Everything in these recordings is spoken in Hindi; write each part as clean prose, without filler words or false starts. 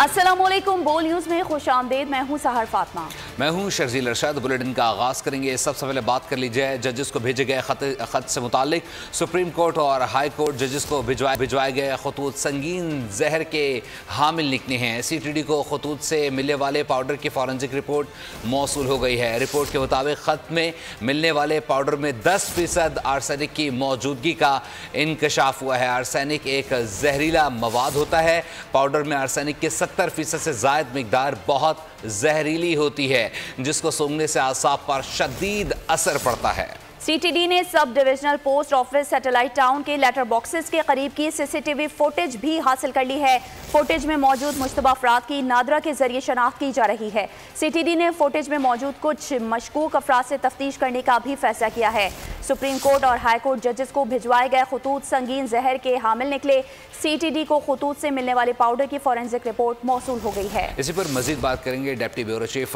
अस्सलामुअलैकुम, बोल न्यूज़ में खुश आमदेद। मैं हूँ सहर फातिमा। मैं हूँ शर्जील अरशद। बुलेटिन का आगाज़ करेंगे। सबसे पहले बात कर ली जाए जजेस को भेजे गए ख़त से मुतालिक। सुप्रीम कोर्ट और हाई कोर्ट जजेस को भिजवाए गए खतूत संगीन जहर के हामिल निकले हैं। CTD को खतूत से मिलने वाले पाउडर की फॉरेंसिक रिपोर्ट मौसूल हो गई है। रिपोर्ट के मुताबिक ख़त में मिलने वाले पाउडर में 10% आर्सेनिक की मौजूदगी का इंकशाफ हुआ है। आर्सेनिक एक जहरीला मवाद होता है। पाउडर में आर्सेनिक के 70% से ज़ायद मिकदार बहुत जहरीली होती है, जिसको सूंघने से आसाब पर शदीद असर पड़ता है। CTD ने sub divisional post office satellite town के लेटर बॉक्सेस के करीब की CCTV फुटेज भी हासिल कर ली है। फुटेज में मौजूद मुश्तबा अफराद की नादरा के जरिए शनाख्त की जा रही है। CTD ने फुटेज में मौजूद कुछ मशकूक अफराद से तफ्तीश करने का भी फैसला किया है। सुप्रीम कोर्ट और हाई कोर्ट जजेस को भिजवाए गए खतूत संगीन जहर के हामिल निकले। CTD को खतूत से मिलने वाले पाउडर की फॉरेंसिक रिपोर्ट मौसूल हो गई है। इसी पर मजीद बात करेंगे डिप्टी ब्यूरो चीफ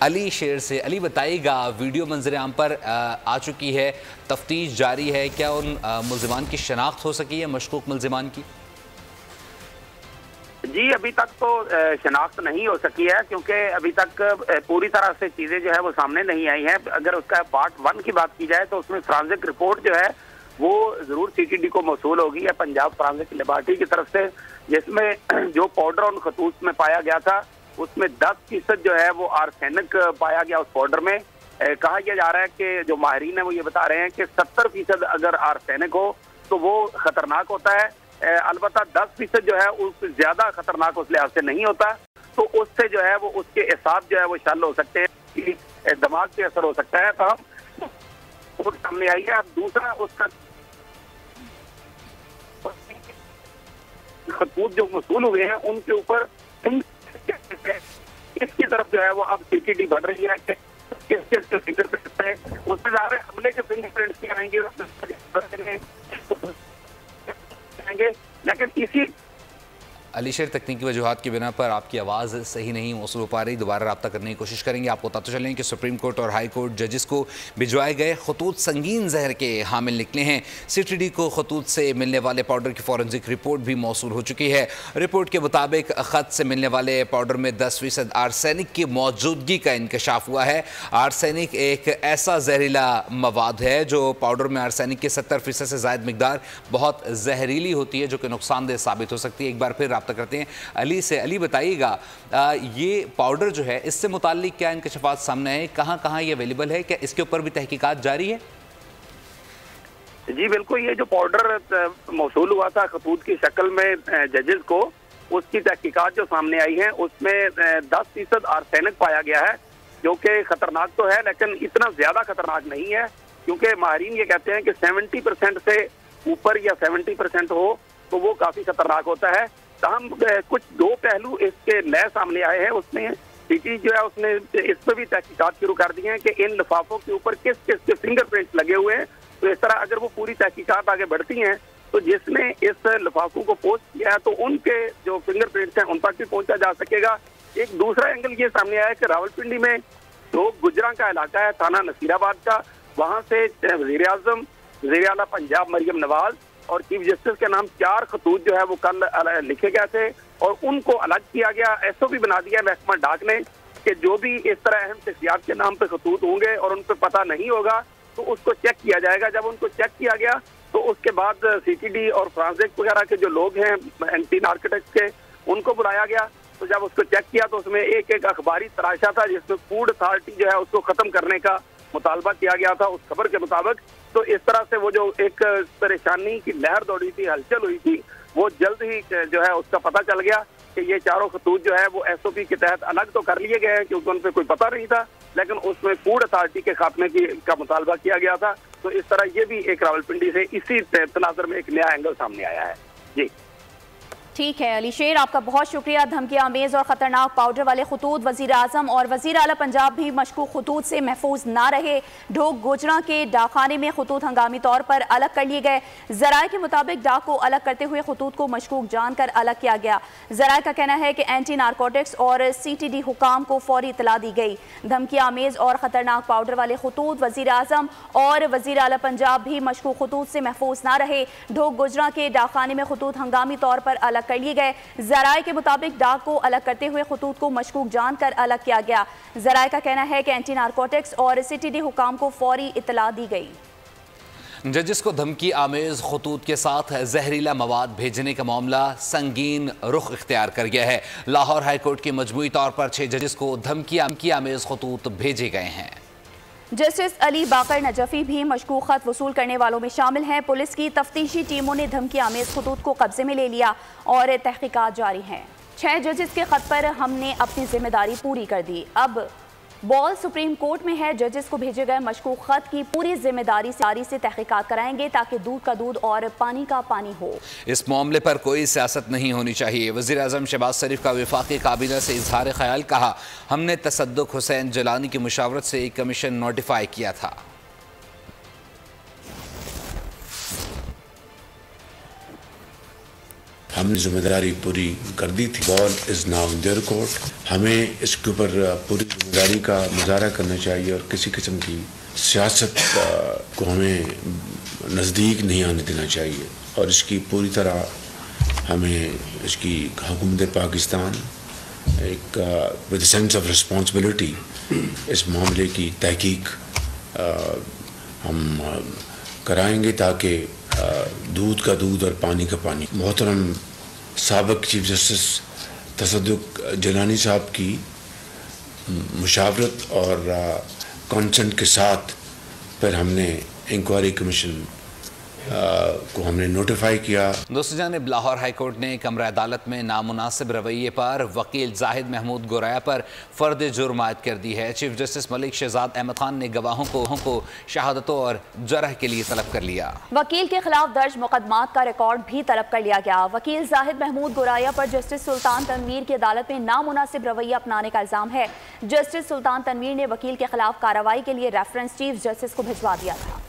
अली शेर से। अली, बताइएगा, वीडियो मंजर आम पर आ चुकी है, तफ्तीश जारी है, क्या उन मुल्जिमान की शनाख्त हो सकी है, मशकूक मुल्जिमान की? जी, अभी तक तो शनाख्त नहीं हो सकी है, क्योंकि अभी तक पूरी तरह से चीज़ें जो है वो सामने नहीं आई हैं। अगर उसका पार्ट 1 की बात की जाए तो उसमें फॉरेंसिक रिपोर्ट जो है वो ज़रूर CTD को मौसूल होगी है पंजाब फॉरेंसिक लेबॉरेटरी की तरफ से, जिसमें जो पाउडर उन खतूत में पाया गया था उसमें 10% जो है वो आर्सेनिक पाया गया उस पाउडर में। कहा यह जा रहा है कि जो माहिरीन है वो ये बता रहे हैं कि 70% अगर आर्सेनिक हो तो वो खतरनाक होता है। अलबत्ता 10% जो है उससे ज्यादा खतरनाक उस लिहाज से नहीं होता, तो उससे जो है वो उसके एहसास जो है वो शल हो सकते हैं, कि दिमाग पे असर हो सकता है। तो हम सामने आई है। अब दूसरा उसका खतूत जो मसूल हुए हैं उनके ऊपर इसकी तरफ जो है वो अब CTD बढ़ रही है कि किस फिंगरप्रिंट है, उसमें ज़्यादा हमले के फिंगरप्रिंट्स भी आएंगे, लेकिन इसी अली शेर, तकनीकी वजूहात की बिना पर आपकी आवाज़ सही नहीं मौसूल हो पा रही, दोबारा रब्ता करने की कोशिश करेंगे। आपको बताते चलें कि सुप्रीम कोर्ट और हाई कोर्ट जजेस को भिजवाए गए खतूत संगीन जहर के हामिल निकले हैं। CTD को खतूत से मिलने वाले पाउडर की फॉरेंसिक रिपोर्ट भी मौसूल हो चुकी है। रिपोर्ट के मुताबिक ख़त से मिलने वाले पाउडर में 10% आर्सेनिक की मौजूदगी का इंकशाफ हुआ है। आर्सेनिक एक ऐसा जहरीला मवाद है जो पाउडर में आर्सेनिक के 70% से ज़ायद मिकदार बहुत जहरीली होती है, जो कि नुकसानदेह साबित हो सकती है। एक बार फिर करते हैं अली से। अली, बताइएगा, ये पाउडर जो है इससे मुताल्लिक क्या इंकशाफात सामने आए, कहां कहां ये अवेलेबल है, क्या इसके ऊपर भी तहकीकात जारी है? जी बिल्कुल, ये जो पाउडर मौसूल हुआ था खतूत की शक्ल में जजेस को, उसकी तहकीकात जो सामने आई है उसमें 10% आर्सेनिक पाया गया है, जो कि खतरनाक तो है लेकिन इतना ज्यादा खतरनाक नहीं है, क्योंकि माहिरीन ये कहते हैं कि 70% से ऊपर या 70% हो तो वो काफी खतरनाक होता है। हम कुछ दो पहलू इसके नए सामने आए हैं। उसमें CTD जो है उसने इस पर भी तहकीकात शुरू कर दी है कि इन लिफाफों के ऊपर किस किस के फिंगरप्रिंट्स लगे हुए हैं। तो इस तरह अगर वो पूरी तहकीकात आगे बढ़ती हैं तो जिसने इस लिफाफों को पोस्ट किया है तो उनके जो फिंगरप्रिंट्स हैं उन तक भी पहुंचा जा सकेगा। एक दूसरा एंगल ये सामने आया है कि रावलपिंडी में जो गुजरा का इलाका है, थाना नसीराबाद का, वहाँ से वज़ीर आज़म, वज़ीर आला पंजाब मरियम नवाज और चीफ जस्टिस के नाम 4 खतूत जो है वो कल लिखे गए थे और उनको अलग किया गया। SOP बना दिया महकमा डाक ने कि जो भी इस तरह अहम शख्सियात के नाम पे खतूत होंगे और उन पर पता नहीं होगा तो उसको चेक किया जाएगा। जब उनको चेक किया गया तो उसके बाद CTD और फॉरेंसिक वगैरह के जो लोग हैं एंटी नार्कोटिक्स के, उनको बुलाया गया। तो जब उसको चेक किया तो उसमें एक अखबारी तराशा था जिसमें फूड अथॉरिटी जो है उसको खत्म करने का मुतालबा किया गया था उस खबर के मुताबिक। तो इस तरह से वो जो एक परेशानी की लहर दौड़ी थी, हलचल हुई थी, वो जल्द ही जो है उसका पता चल गया कि ये चारों खतूत जो है वो SOP के तहत अलग तो कर लिए गए हैं क्योंकि उन पर कोई पता नहीं था, लेकिन उसमें फूड अथॉरिटी के खात्मे का मुतालबा किया गया था। तो इस तरह ये भी एक रावलपिंडी से इसी तनाजर में एक नया एंगल सामने आया है। जी ठीक है अली शेर, आपका बहुत शुक्रिया। धमकी आमेज और खतरनाक पाउडर वाले खतूत वजीर आजम और वजीर आला पंजाब भी मशकूक खतूत से महफूज ना रहे। ढोक गोजरा के डाकखाने में खतूत हंगामी तौर पर अलग कर लिए गए। जराये के मुताबिक डाक को अलग करते हुए खतूत को मशकूक जानकर अलग किया गया। जराये का कहना है कि एंटी नारकोटिक्स और CTD हुकाम को फौरी इतला दी गई। धमकी आमेज और खतरनाक पाउडर वाले खतूत वजीर आजम और वजीर आला पंजाब भी मशकूक खतूत से महफूज ना रहे। ढोक गोजरा के डाकखाने में खतूत हंगामी तौर पर अलग अलग कर लिए गए। जराए के मुताबिक डाक को अलग करते हुए खतूत को मशकूक जानकर अलग किया गया। जराए का कहना है कि एंटी नारकोटिक्स और CTD हुकाम को फौरी इत्तला दी गई। जजिस को धमकी आमेज खतूत के साथ जहरीला मवाद भेजने का मामला संगीन रुख इख्तियार कर गया है। लाहौर हाईकोर्ट की मजमूई तौर पर 6 जजिस को धमकी आमेज खतूत भेजे गए हैं। जस्टिस अली बाकर नजफी भी मशकूक खत वसूल करने वालों में शामिल हैं। पुलिस की तफ्तीशी टीमों ने धमकी आमेज खतूत को कब्जे में ले लिया और तहकीकात जारी हैं। 6 जजिस के खत पर हमने अपनी जिम्मेदारी पूरी कर दी। अब बॉल सुप्रीम कोर्ट में है। जजेस को भेजे गए मशकूक खत की पूरी जिम्मेदारी से तहकीकात कराएंगे ताकि दूध का दूध और पानी का पानी हो। इस मामले पर कोई सियासत नहीं होनी चाहिए। वज़ीर आज़म शहबाज शरीफ का वफाकी काबीना से इजहार ख्याल। कहा, हमने तसद्दुक हुसैन जलानी की मुशावरत से एक कमीशन नोटिफाई किया था। हमने जिम्मेदारी पूरी कर दी थी। Ball is now in their court. हमें इसके ऊपर पूरी जिम्मेदारी का मुजाहरा करना चाहिए और किसी किस्म की सियासत को हमें नज़दीक नहीं आने देना चाहिए और इसकी पूरी तरह हमें इसकी हुकूमत पाकिस्तान एक विद सेंस ऑफ रिस्पॉन्सिबिलिटी इस मामले की तहकीक हम कराएंगे ताकि दूध का दूध और पानी का पानी। मोहतरम साबिक चीफ जस्टिस तसद्दुक जलानी साहब की मुशावरत और कंसेंट के साथ फिर हमने इंक्वायरी कमीशन को हमने नोटिफाई किया। दूसरी जानिब लाहौर हाईकोर्ट ने कमरा अदालत में नामुनासिब रवैये पर वकील जाहिद महमूद गोराया पर फर्द जुर्म आयद कर दी है। चीफ जस्टिस मलिक शहजाद अहमद खान ने गवाहों को शहादतों और जरह के लिए तलब कर लिया। वकील के खिलाफ दर्ज मुकदमात का रिकॉर्ड भी तलब कर लिया गया। वकील जाहिद महमूद गोराया पर जस्टिस सुल्तान तनवीर की अदालत में नामुनासिब रवैया अपनाने का इल्जाम है। जस्टिस सुल्तान तनवीर ने वकील के खिलाफ कार्रवाई के लिए रेफरेंस चीफ जस्टिस को भिजवा दिया था।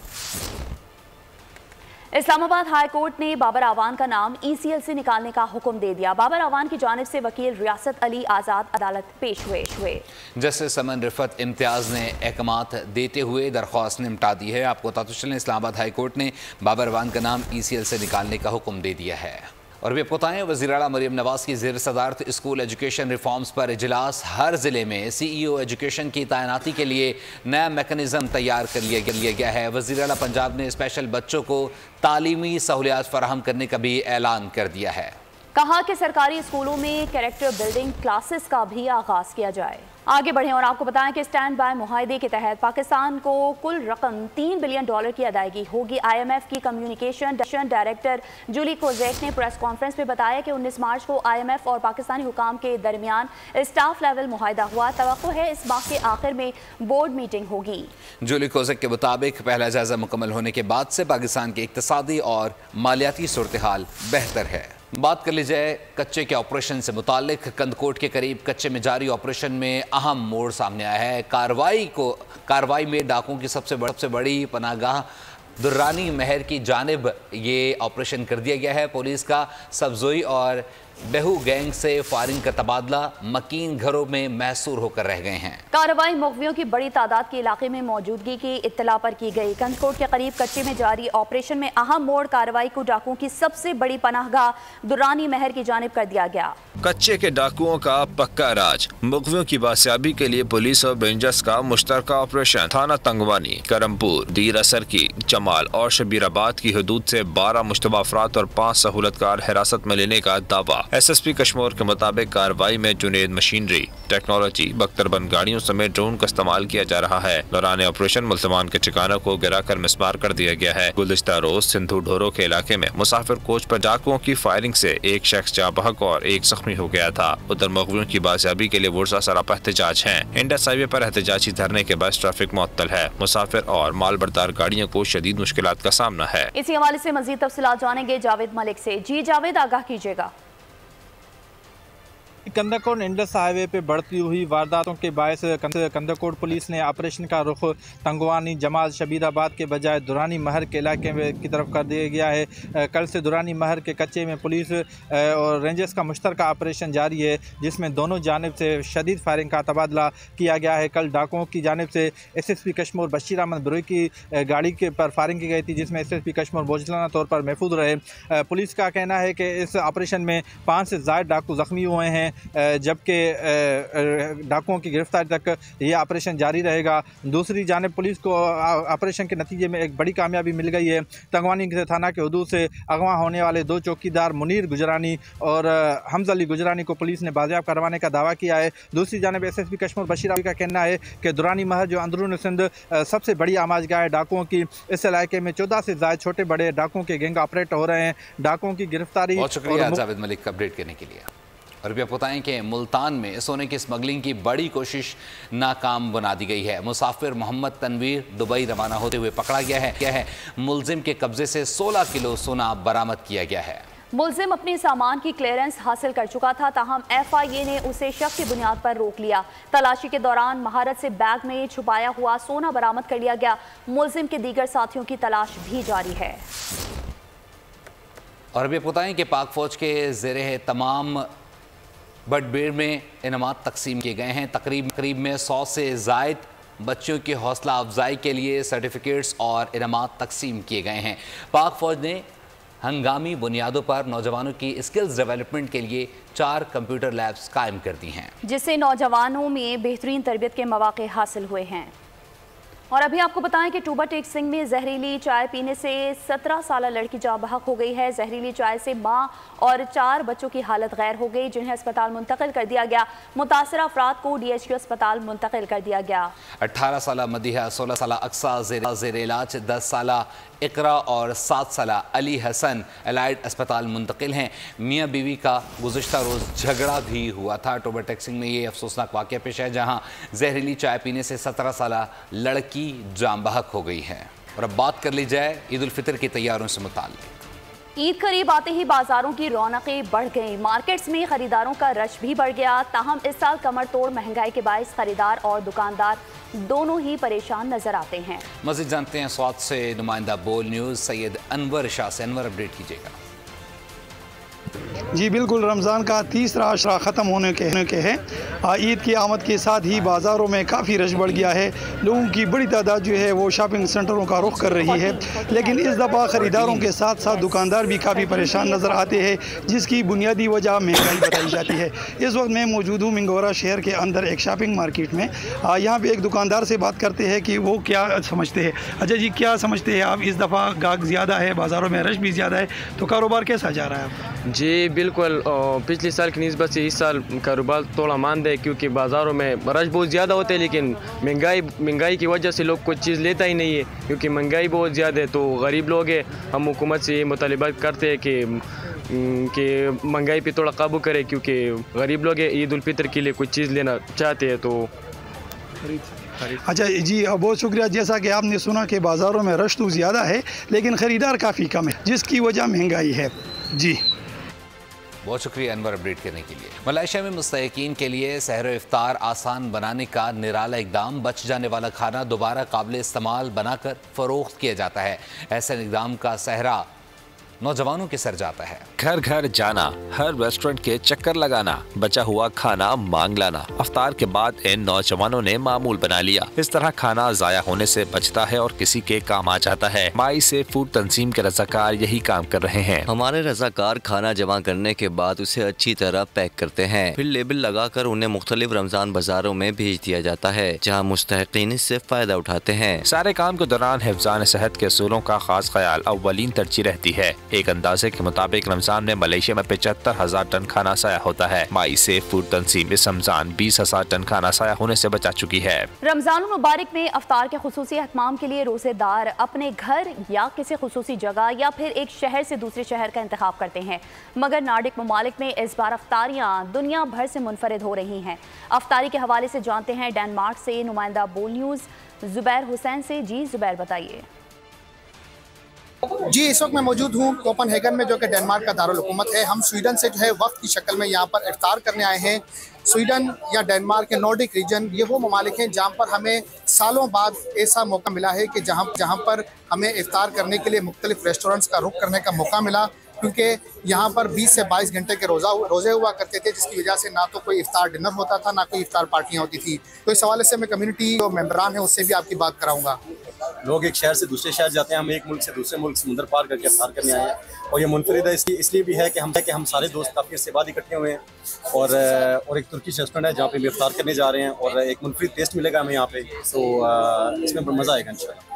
इस्लामाबाद हाई कोर्ट ने बाबर आवान का नाम ECL से निकालने का हुक्म दे दिया। बाबर आवान की जानिब से वकील रियासत अली आज़ाद अदालत पेश हुए। जस्टिस समन रिफत इम्तियाज़ ने अहकामात देते हुए दरख्वास्त निपटा दी है। आपको बताते चलें, इस्लामाबाद हाई कोर्ट ने बाबर आवान का नाम ECL से निकालने का हुक्म दे दिया है। और भी आपको बताएं, वज़ीर आला मरियम नवाज की ज़ेर सदारत स्कूल एजुकेशन रिफॉर्म्स पर इजलास। हर ज़िले में CEO एजुकेशन की तैनाती के लिए नया मेकनिज़म तैयार कर लिया गया है। वज़ीर आला पंजाब ने स्पेशल बच्चों को तालीमी सहूलियात फराहम करने का भी ऐलान कर दिया है। कहा कि सरकारी स्कूलों में कैरेक्टर बिल्डिंग क्लासेस का भी आगाज किया जाए। आगे बढ़ें और आपको बताएं कि स्टैंड बाय मुआहदे के तहत पाकिस्तान को कुल रकम $3 बिलियन की अदायगी होगी। IMF की कम्युनिकेशन डायरेक्टर जूली कोजेक ने प्रेस कॉन्फ्रेंस में बताया कि 19 मार्च को IMF और पाकिस्तानी हुकाम के दरमियान स्टाफ लेवल मुआहदा हुआ। तवक्को है इस माह के आखिर में बोर्ड मीटिंग होगी। जूली कोजेक के मुताबिक पहला जायजा मुकम्मल होने के बाद से पाकिस्तान की इक्तिसादी और मालियाती सूरत हाल बेहतर है। बात कर ली जाए कच्चे के ऑपरेशन से मुतालिक। कंदकोट के करीब कच्चे में जारी ऑपरेशन में अहम मोड़ सामने आया है। कार्रवाई में डाकुओं की सबसे बड़ी पनाहगाह दुर्रानी महर की जानिब ये ऑपरेशन कर दिया गया है। पुलिस का सब्जोई और बेहू गैंग से फायरिंग का तबादला मकीन घरों में महसूर होकर रह गए हैं। कार्रवाई मुग़वियों की बड़ी तादाद के इलाके में मौजूदगी की इत्तला पर की गई। कंदकोट के करीब कच्चे में जारी ऑपरेशन में अहम मोड़ कार्रवाई को डाकुओं की सबसे बड़ी पनाहगाह दुर्रानी महर की जानिब कर दिया गया। कच्चे के डाकुओं का पक्का राज। मुग़वियों की बासियाबी के लिए पुलिस और रेंजर्स का मुश्तरका ऑपरेशन। थाना तंगवानी, करमपुर, दीर असर की, जमाल और शबीराबाद की हदूद से 12 मुश्तबा अफराद और 5 सहूलतकार हिरासत में लेने का दावा। SSP कश्मीर के मुताबिक कार्रवाई में जुनेद मशीनरी, टेक्नोलॉजी, बख्तरबंद गाड़ियों समेत ड्रोन का इस्तेमाल किया जा रहा है। दौरान ऑपरेशन मुल्जमान के ठिकानों को गिरा कर मिसमार कर दिया गया है। गुज़िश्ता रोज सिंधु ढोरो के इलाके में मुसाफिर कोच पर डाकुओं की फायरिंग से एक शख्स जाँ बहक और एक जख्मी हो गया था। उधर मुग़वियों की बाजियाबी के लिए वुर्सा सरापा एहतजाज है। इंडस हाईवे पर एहतजाजी धरने के बाद ट्रैफिक मुअत्तल है। मुसाफिर और माल बरदार गाड़ियों को शदीद मुश्किलात का सामना है। इसी हवाले से मजीद तफसीलात जानेंगे जावेद मलिक से। जी जावेद, आगाह कीजिएगा। कंदरकोट इंडस हाईवे पे बढ़ती हुई वारदातों के बायस कंदरकोट पुलिस ने ऑपरेशन का रुख तंगवानी, जमाल, शबीराबाद के बजाय दुरानी महर के इलाके की तरफ कर दिया गया है। कल से दुरानी महर के कच्चे में पुलिस और रेंजर्स का मुश्तरका ऑपरेशन जारी है, जिसमें दोनों जानिब से शदीद फायरिंग का तबादला किया गया है। कल डाकुओं की जानिब से SSP कश्मीर बशीर अहमद बरूई की गाड़ी के पर फायरिंग की गई थी, जिसमें SSP कश्मीर बोझलाना तौर पर महफूज रहे। पुलिस का कहना है कि इस ऑपरेशन में 5 से ज़ायद डाकू ज़ख्मी हुए हैं, जबकि डाकुओं की गिरफ्तारी तक ये ऑपरेशन जारी रहेगा। दूसरी जानिब पुलिस को ऑपरेशन के नतीजे में एक बड़ी कामयाबी मिल गई है। तंगवानी थाना के हदूद से अगवा होने वाले 2 चौकीदार मुनीर गुजरानी और हमज़ा अली गुजरानी को पुलिस ने बाजियाब करवाने का दावा किया है। दूसरी जानिब SSP कश्मीर बशीर का कहना है कि दुरानी महर जो अंदरून सिंध सबसे बड़ी आमाजगाह है डाकुओं की, इस इलाके में 14 से ज़ायद छोटे बड़े डाकुओं के गैंग ऑपरेट हो रहे हैं। डाकुओं की गिरफ्तारी। बहुत शुक्रिया जावेद मलिक का अपडेट करने के लिए। और भी आप बताएं कि मुल्तान में सोने की स्मगलिंग की बड़ी कोशिश नाकाम बना दी गई है। मुसाफिर मोहम्मद तनवीर दुबई रवाना होते हुए पकड़ा गया है। मुलजिम के कब्जे से 16 किलो सोना बरामद किया गया है। मुलजिम अपने सामान की क्लियरेंस हासिल कर चुका था, ताहम FIA ने उसे शक की बुनियाद पर रोक लिया। तलाशी के दौरान महारत से बैग में छुपाया हुआ सोना बरामद कर लिया गया। मुलजिम के दीगर साथियों की तलाश भी जारी है। और अभी बताएं कि पाक फौज के ज़ेरे तमाम बटबेर में इनामात तकसीम किए गए हैं। तकरीब में 100 से ज़ायद बच्चों की हौसला अफजाई के लिए सर्टिफिकेट्स और इनामात तकसीम किए गए हैं। पाक फौज ने हंगामी बुनियादों पर नौजवानों की स्किल्स डेवलपमेंट के लिए 4 कंप्यूटर लैब्स कायम कर दी हैं, जिससे नौजवानों में बेहतरीन तरबियत के मौके हासिल हुए हैं। और अभी आपको बताएं कि टूबा टेक सिंह में जहरीली चाय पीने से 17 साल लड़की जाँ बहक हो गई है। जहरीली चाय से मां और 4 बच्चों की हालत गैर हो गई, जिन्हें अस्पताल मुंतकिल कर दिया गया। मुतासरा अफराद को DHQ अस्पताल मुंतकिल कर दिया गया। 18 साल मदीहा, 16 साल अक्सा ज़ेर इलाज, 10 साल इकरा और 7 साल अली हसन एलाइड अस्पताल मुंतकिल हैं। मियाँ बीवी का गुज़िश्ता रोज़ झगड़ा भी हुआ था। टूबा टेक सिंह में ये अफसोसनाक वाक़या पेश है, जहाँ जहरीली चाय पीने से 17 साल लड़की जाँ बहक हो गई है। और अब बात कर ली जाए ईद उल फितर की तैयारियों से मुताल्लिक़। ईद करीब आते ही बाजारों की रौनकें बढ़ गईं, मार्केट्स में खरीदारों का रश भी बढ़ गया। ताहम इस साल कमर तोड़ महंगाई के बायस खरीदार और दुकानदार दोनों ही परेशान नजर आते हैं। मज़ीद जानते हैं स्वाद से नुमाइंदा बोल न्यूज़ सैयद अनवर शाह से। अनवर, अपडेट कीजिएगा। जी बिल्कुल, रमज़ान का तीसरा अशरा ख़त्म होने के है। ईद की आमद के साथ ही बाज़ारों में काफ़ी रश बढ़ गया है। लोगों की बड़ी तादाद जो है वो शॉपिंग सेंटरों का रुख कर रही है, लेकिन इस दफ़ा ख़रीदारों के साथ साथ दुकानदार भी काफ़ी परेशान नज़र आते हैं, जिसकी बुनियादी वजह महंगाई बताई जाती है। इस वक्त मैं मौजूद हूँ मिंगोरा शहर के अंदर एक शॉपिंग मार्केट में। यहाँ पर एक दुकानदार से बात करते हैं कि वो क्या समझते हैं। अच्छा जी, क्या समझते हैं आप? इस दफ़ा गाहक ज़्यादा है, बाज़ारों में रश भी ज़्यादा है, तो कारोबार कैसा जा रहा है आपका? जी बिल्कुल, पिछले साल की निस्बत से इस साल कारोबार थोड़ा मांदा है, क्योंकि बाज़ारों में रश बहुत ज़्यादा होता है, लेकिन महंगाई की वजह से लोग कुछ चीज़ लेता ही नहीं है, क्योंकि महंगाई बहुत ज़्यादा है। तो गरीब लोग हैं, हम हुकूमत से ये मुतालिबा करते हैं कि महंगाई पे थोड़ा काबू करे, क्योंकि गरीब लोग हैं, ईद उल फितर के लिए कुछ चीज़ लेना चाहते हैं तो। अच्छा जी, बहुत शुक्रिया। जैसा कि आपने सुना कि बाज़ारों में रश तो ज़्यादा है, लेकिन ख़रीदार काफ़ी कम है, जिसकी वजह महंगाई है। जी बहुत शुक्रिया अनवर, अपडेट करने के लिए। मलेशिया में मुस्तहिकीन के लिए सहर इफ्तार आसान बनाने का निराला इकदाम। बच जाने वाला खाना दोबारा काबिल इस्तेमाल बनाकर फ़रोख्त किया जाता है। ऐसे इकदाम का सहरा नौजवानों के सर जाता है। घर घर जाना, हर रेस्टोरेंट के चक्कर लगाना, बचा हुआ खाना मांग लाना, अफ्तार के बाद इन नौजवानों ने मामूल बना लिया। इस तरह खाना जाया होने से बचता है और किसी के काम आ जाता है। माई से फूड तंजीम के रज़ाकार यही काम कर रहे हैं। हमारे रज़ाकार खाना जमा करने के बाद उसे अच्छी तरह पैक करते हैं, फिर लेबल लगाकर उन्हें मुख्तलिफ रमजान बाजारों में भेज दिया जाता है, जहाँ मुस्तहिकीन इससे फायदा उठाते हैं। सारे काम के दौरान हिफ्ज़ान सेहत के असूलों का खास ख्याल अव्वलीन तरजीह रहती है। एक अंदाजे के मुताबिक रमजान में मलेशिया में 75,000 टन खाना साया होता है। माई से फूड तंजीम इस रमजान 20,000 टन खाना साया होने से बचा चुकी है। रमजान मुबारक में अफ्तार के खुसूसी एहतमाम के लिए रोजेदार अपने घर या किसी खुसूसी जगह या फिर एक शहर से दूसरे शहर का इंतखाब करते हैं, मगर नार्डिक ममालिक में इस बार अफ्तारियाँ दुनिया भर से मुनफरिद हो रही हैं। अफ्तारी के हवाले से जानते हैं डेनमार्क से नुमाइंदा बोल न्यूज़ जुबैर हुसैन से। जी जुबैर, बताइए। जी, इस वक्त मैं मौजूद हूँ कोपनहेगन में, जो कि डेनमार्क का दारुल हुकूमत है। हम स्वीडन से जो है वक्त की शक्ल में यहाँ पर इफ्तार करने आए हैं। स्वीडन या डेनमार्क के नॉर्डिक रीजन, ये वो ममालिक हैं जहाँ पर हमें सालों बाद ऐसा मौका मिला है कि जहाँ पर हमें इफ्तार करने के लिए मुख्तलिफ रेस्टोरेंट्स का रुख करने का मौका मिला, क्योंकि यहाँ पर 20 से 22 घंटे के रोज़े हुआ करते थे, जिसकी वजह से ना तो कोई इफ्तार डिनर होता था, ना कोई इफ्तार पार्टियाँ होती थी। तो इस हवाले से मैं कम्युनिटी जो मेंबरान है उससे भी आपकी बात कराऊंगा। लोग एक शहर से दूसरे शहर जाते हैं, हम एक मुल्क से दूसरे मुल्क समुंदर पार करके इफ्तार करने आए हैं। और ये मुनफरिद है इसलिए भी है कि हम सारे दोस्त काफ़ी अर्से बाद इकट्ठे हुए हैं। और एक तुर्किश रेस्टोरेंट है जहाँ पे भी इफ्तार करने जा रहे हैं, और एक मुनफरिद टेस्ट मिलेगा हमें यहाँ पे, तो इसमें मज़ा आएगा इंशाल्लाह।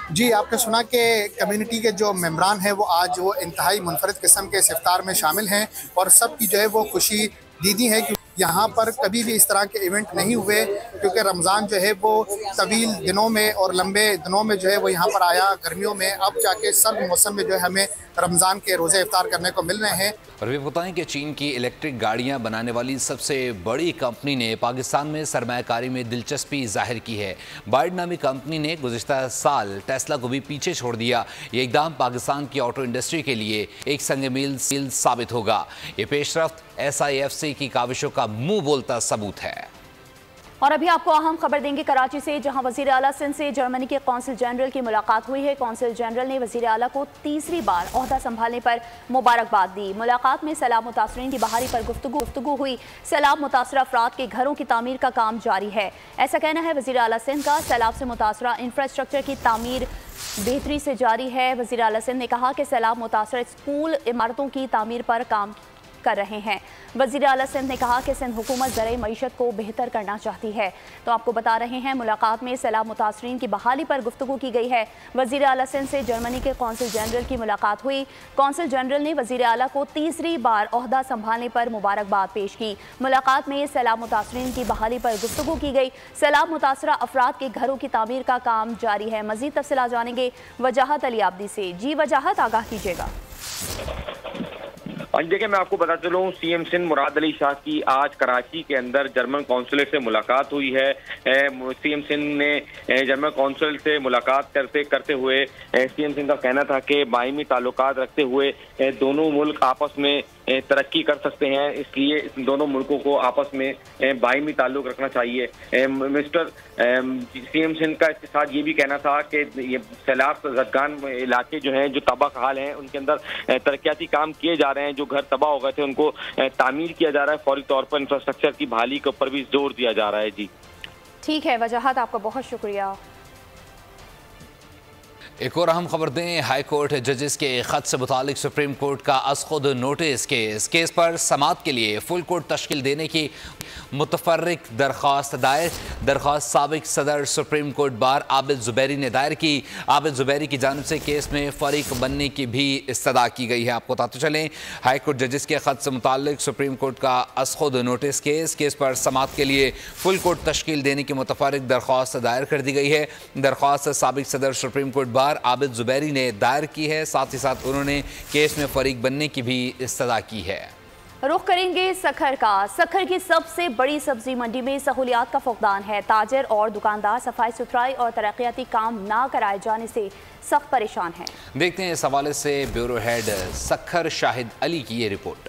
जी, आपने सुना कि कम्युनिटी के जो मेंबरान हैं वो आज वो इंतहाई मुनफरिद किस्म के इस इफ्तार में शामिल हैं, और सबकी जो है वो खुशी दीदी है कि यहाँ पर कभी भी इस तरह के इवेंट नहीं हुए, क्योंकि रमज़ान जो है वो तवील दिनों में और लंबे दिनों में जो है वो यहाँ पर आया गर्मियों में, अब जाके सर्द मौसम में जो है हमें रमज़ान के रोज़े इफ्तार करने को मिल रहे हैं। और भी बताएं कि चीन की इलेक्ट्रिक गाड़ियां बनाने वाली सबसे बड़ी कंपनी ने पाकिस्तान में सरमायाकारी में दिलचस्पी जाहिर की है। बाइड नामी कंपनी ने गुज़िश्ता साल टेस्ला को भी पीछे छोड़ दिया। ये इक़दाम पाकिस्तान की ऑटो इंडस्ट्री के लिए एक संग मील साबित होगा। ये पेशरफ्त SIFC की काविशों का मुंह बोलता सबूत है। और अभी आपको अहम खबर देंगे कराची से, जहां वज़ीर आला सिंध से जर्मनी के कौंसल जनरल की मुलाकात हुई है। कौंसल जनरल ने वज़ीर आला को तीसरी बार ओहदा संभालने पर मुबारकबाद दी। मुलाकात में सैलाब मुतासरीन की बहाली पर गुफ्तगू हुई। सैलाब मुतासरा अफराद के घरों की तामीर का काम जारी है, ऐसा कहना है वज़ीर आला सिंध का। सैलाब से मुतासरा इंफ्रास्ट्रक्चर की तामीर बेहतरी से जारी है। वज़ीर आला सिंध ने कहा कि सैलाब मुतासर स्कूल इमारतों की तामीर पर काम कर रहे हैं। वज़ीर आला सिंध ने कहा कि सिंध हुकूमत ज़राई मईशत को बेहतर करना चाहती है। तो आपको बता रहे हैं, मुलाकात में सैलाब मुतासरीन की बहाली पर गुफ्तगू की गई है। वज़ीर आला सिंध से जर्मनी के कौंसल जनरल की मुलाकात हुई। कौंसल जनरल ने वज़ीर आला को तीसरी बार ओहदा संभालने पर मुबारकबाद पेश की। मुलाकात में सैलाब मुतासरीन की बहाली पर गुफ्तगू की गई। सैलाब मुतासरा अफराद के घरों की तामीर का काम जारी है। मज़ीद तफसीलात जानेंगे वजाहत अली आब्दी से। जी वजाहत, आगाह कीजिएगा। देखिए, मैं आपको बता चलूँ, CM सिंध मुराद अली शाह की आज कराची के अंदर जर्मन कौंसलेट से मुलाकात हुई है। CM सिंध ने जर्मन कौंसल से मुलाकात करते हुए CM सिंध का कहना था कि बाइमी ताल्लुकात रखते हुए दोनों मुल्क आपस में तरक्की कर सकते हैं, इसलिए दोनों मुल्कों को आपस में बाइमी ताल्लुक रखना चाहिए। मिस्टर CM सिंध का इसके साथ ये भी कहना था कि ये सैलाब ज़दगान इलाके जो हैं, जो तबाह हाल हैं, उनके अंदर तरक्याती काम किए जा रहे हैं। जो घर तबाह हो गए थे उनको तामीर किया जा रहा है। फौरी तौर पर इंफ्रास्ट्रक्चर की बहाली के ऊपर भी जोर दिया जा रहा है। जी ठीक है वजाहत, आपका बहुत शुक्रिया। एक और अहम खबर दें, हाई कोर्ट जजेस के खत से मुतालिक सुप्रीम कोर्ट का अज खुद नोटिस। केस पर समाअत के लिए फुल कोर्ट तश्कील देने की मुतफर्रिक दरख्वास्त दायर। दरख्वास्त साबिक सदर supreme court bar Abid Zubairi ने दायर की। आबिद ज़ुबैरी की जानिब से केस में फ़रीक बनने की भी इस्तदा की गई है। आपको बताते चलें, हाई कोर्ट जजेस के खत से मुतालिक सुप्रीम कोर्ट का अज खुद नोटिस केस पर समाअत के लिए फुल कोर्ट तश्कील देने की मुतफर्रिक दरख्वास्त दायर कर दी गई है। दरख्वास्त साबिक सदर supreme court bar Abid Zubairi ने दायर की है। साथ ही साथ उन्होंने केस में फरीक बनने की भी इस्तदा की है। रुख करेंगे सखर का। सखर की सबसे बड़ी सब्जी मंडी में सहूलियात का फुकदान है। ताजर और दुकानदार सफाई सुथराई और तरक्याती काम ना कराए जाने से सख्त परेशान हैं। देखते हैं इस हवाले से ब्यूरो हेड सखर शाहिद अली की ये रिपोर्ट।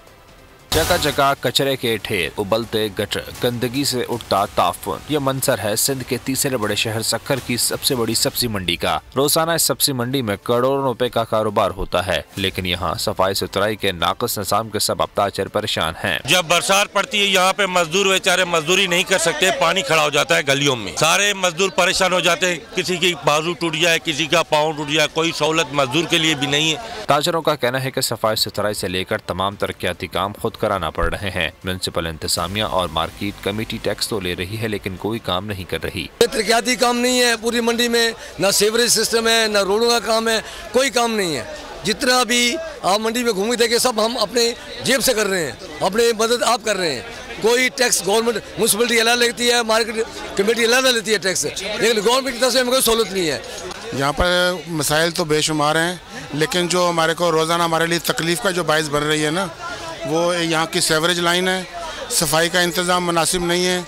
जगह जगह कचरे के ढेर, उबलते गटर, गंदगी से उठता ताफुन, ये मंजर है सिंध के तीसरे बड़े शहर सखर की सबसे बड़ी सब्जी मंडी का। रोजाना इस सब्जी मंडी में करोड़ों रुपए का कारोबार होता है, लेकिन यहाँ सफाई सुथराई के नाक़िस निज़ाम के सबब ताजर परेशान हैं। जब बरसात पड़ती है यहाँ पे मजदूर बेचारे मजदूरी नहीं कर सकते, पानी खड़ा हो जाता है गलियों में, सारे मजदूर परेशान हो जाते हैं। किसी की बाजू टूट जाए, किसी का पाँव टूट जाए, कोई सहूलत मजदूर के लिए भी नहीं है। ताजरों का कहना है कि सफाई सुथराई से लेकर तमाम तरक्याती काम खुद कराना पड़ रहे हैं। म्युनिसिपल इंतजामिया और मार्केट कमेटी टैक्स तो ले रही है, लेकिन कोई काम नहीं कर रही। तरक्याती काम नहीं है पूरी मंडी में, न सीवरेज सिस्टम है, न रोडों का काम है, कोई काम नहीं है। जितना भी आप मंडी में घूम देखे सब हम अपने जेब से कर रहे हैं, अपने मदद आप कर रहे हैं। कोई टैक्स गवर्नमेंट म्यूनसिपलिटी अलग लेती है, मार्केट कमेटी अलग लेती है टैक्स, लेकिन गवर्नमेंट की तरफ से हमें कोई सहूलत नहीं है। यहाँ पर मसाइल तो बेशुमार हैं, लेकिन जो हमारे को रोज़ाना हमारे लिए तकलीफ़ का जो बायस बन रही है ना, वो यहाँ की सेवरेज लाइन है, सफाई का इंतज़ाम मुनासिब नहीं है,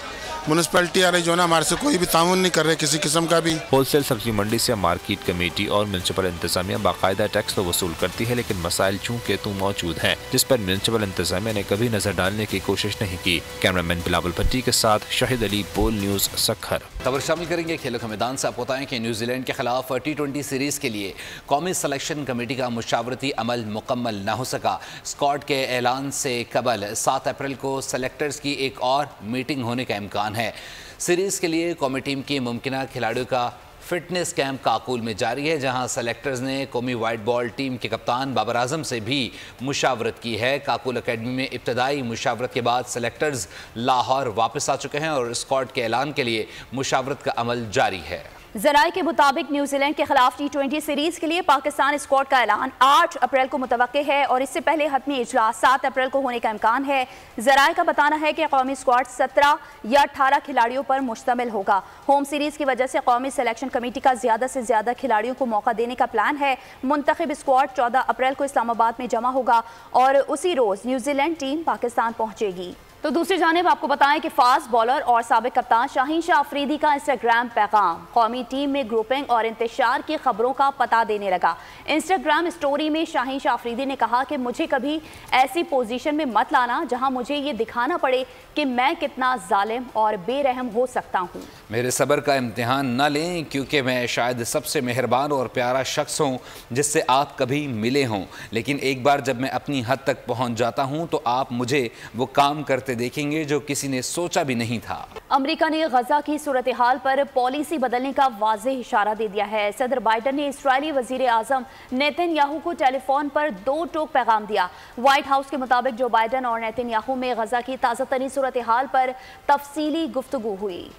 म्यूनसिपैलिटी वाले जो ना हमारे से कोई भी ताउन नहीं कर रहे किसी किस्म का भी। होलसेल सब्जी मंडी से मार्केट कमेटी और म्यूनसिपल इंतजामिया बाकायदा टैक्स तो वसूल करती है, लेकिन मसाइल चूँकि तो मौजूद हैं जिस पर म्यूनसिपल इंतजामिया ने कभी नजर डालने की कोशिश नहीं की। कैमरामैन बिलावल भट्टी के साथ शाहिद अली, बोल न्यूज, सखर। खबर शामिल करेंगे खेलों के मैदान से। आपको बताएं कि न्यूजीलैंड के खिलाफ T20 सीरीज के लिए कौमी सिलेक्शन कमेटी का मुशावरती अमल मुकम्मल न हो सका। स्क्वाड के ऐलान से कबल 7 अप्रैल को सेलेक्टर्स की एक और मीटिंग होने का इम्कान है। सीरीज के लिए कौमी टीम की मुमकिना खिलाड़ियों का फिटनेस कैंप काकुल में जारी है, जहां सेलेक्टर्स ने कौमी वाइट बॉल टीम के कप्तान बाबर आजम से भी मुशावरत की है। काकुल अकेडमी में इब्तदाई मुशावरत के बाद सेलेक्टर्स लाहौर वापस आ चुके हैं और स्क्वाड के ऐलान के लिए मुशावरत का अमल जारी है। ज़राए के मुताबिक न्यूजीलैंड के खिलाफ T20 सीरीज के लिए पाकिस्तान स्क्वाड का ऐलान 8 अप्रैल को मुतवक्के है और इससे पहले हतमी इजलास 7 अप्रैल को होने का इम्कान है। ज़राए का बताना है कि कौमी स्क्वाड 17 या 18 खिलाड़ियों पर मुश्तमिल होगा। होम सीरीज की वजह से कौमी सिलेक्शन कमेटी का ज़्यादा से ज़्यादा खिलाड़ियों को मौका देने का प्लान है। मुंतखब स्क्वाड 14 अप्रैल को इस्लामाबाद में जमा होगा और उसी रोज़ न्यूजीलैंड टीम पाकिस्तान पहुँचेगी। तो दूसरी जानिब आपको बताएं कि फास्ट बॉलर और साबिक कप्तान शाहीन शाह अफरीदी का इंस्टाग्राम पैगाम कौमी टीम में ग्रुपिंग और इंतशार की खबरों का पता देने लगा। इंस्टाग्राम स्टोरी में शाहीन शाह अफरीदी ने कहा कि मुझे कभी ऐसी पोजीशन में मत लाना जहां मुझे ये दिखाना पड़े कि मैं कितना जालिम और बेरहम हो सकता हूँ। मेरे सब्र का इम्तिहान न लें, क्योंकि मैं शायद सबसे मेहरबान और प्यारा शख्स हूँ जिससे आप कभी मिले हों, लेकिन एक बार जब मैं अपनी हद तक पहुँच जाता हूँ तो आप मुझे वो काम करते देखेंगे जो किसी ने सोचा भी नहीं था। अमेरिका ने गजा की सूरत हाल पर पॉलिसी बदलने का वाज़ेह इशारा दे दिया है। सदर बाइडन ने इस्राएली वजीर आजम नेतन्याहू को टेलीफोन पर 2 टोक पैगाम दिया। व्हाइट हाउस के मुताबिक जो बाइडन और नेतन्याहू में गजा की ताज़ा तरीन सूरत हाल पर तफसीली गुफ्तगू हुई।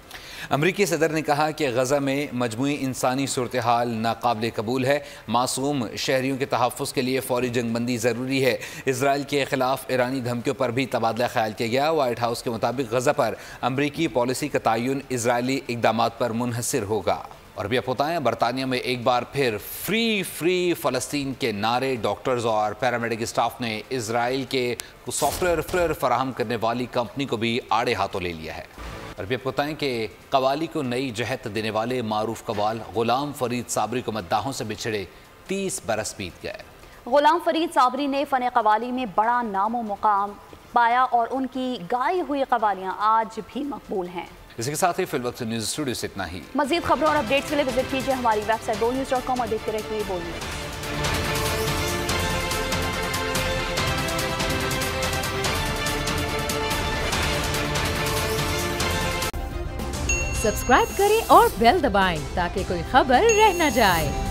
अमरीकी सदर ने कहा कि गजा में मजमूई इंसानी सूरत हाल नाकाबिल कबूल है। मासूम शहरियों के तहफ़्फ़ुज़ के लिए फौरी जंगबंदी ज़रूरी है। इसराइल के खिलाफ ईरानी धमकियों पर भी तबादला ख्याल किया गया। व्हाइट हाउस के मुताबिक गजा पर अमरीकी पॉलिसी का तयन इजरायली इक़दामात पर मुनहसर होगा। और भी आप बताएं, बरतानिया में एक बार फिर फ्री फ़लस्तीन के नारे डॉक्टर्स और पैरामेडिक स्टाफ ने इसराइल के सॉफ्टवेयर फराहम करने वाली कंपनी को भी आड़े हाथों ले लिया है। और भी आपको बताएं कि कवाली को नई जहत देने वाले मारूफ कवाल गुलाम फरीद साबरी को मद्दाहों से बिछड़े 30 बरस बीत गए। गुलाम फरीद साबरी ने फ़न कवाली में बड़ा नामो मुकाम पाया और उनकी गाई हुई कवालियाँ आज भी मकबूल हैं। इसी के साथ ही फिलवक्त न्यूज़ स्टूडियो से इतना ही। मज़ीद खबरों और अपडेट्स के लिए विजिट कीजिए हमारी वेबसाइट boldnews.com और देखते रहिए बोल न्यूज़। सब्सक्राइब करें और बेल दबाएं ताकि कोई खबर रह न जाए।